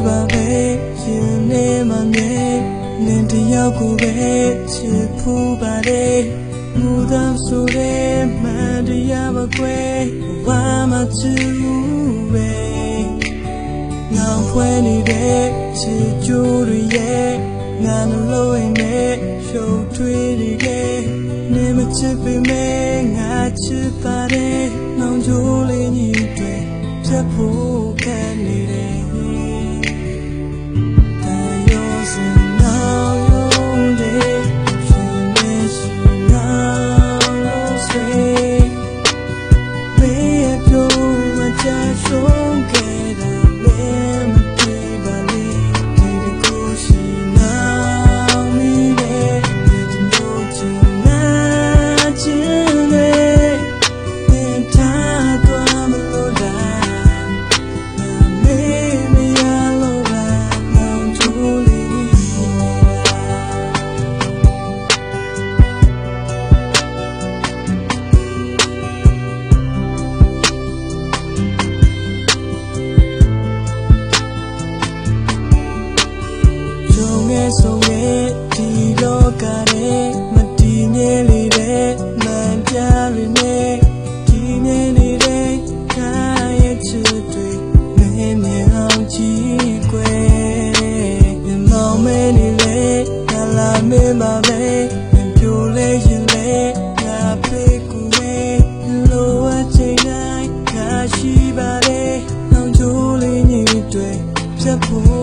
ပါပဲရှင်နေမှမြဲနင်တယောက်ကိုပဲချစ်ဖူးပါတယ်မူသားဆိုတဲ့မှန်တရားမကွယ်ဘာမှချူပဲငောင်ဖွဲနေတဲ့ချစ်ကြိုးတွေရဲ့ငါနှလုံးအိမ်နဲ့ရှုပ်ထွေးနေတဲ့နေမချစ်ပေမဲ့ငါချစ်ပါတယ်နောင်ကြိုးလေးညီတွေဖြတ်ဖို့ခံနေတယ်ဆိုရဲ့ဒီလောကရဲ့မတည်မြဲလေတဲ့မှန်ပြရနဲ့ဒီမြဲနေတဲ့ခါရဲ့ချစ်တွေမဲမြေအောင်ကြည့်ကွယ်မြမောင်မဲနေလေကလာမဲပါပဲပြိုလဲရင်လေငါဖေးကူမဲလိုအပ်ချိန်တိုင်းငါရှိပါတယ်နောင်ကြိုးလေးညစ်တွေဖြတ်ဖို့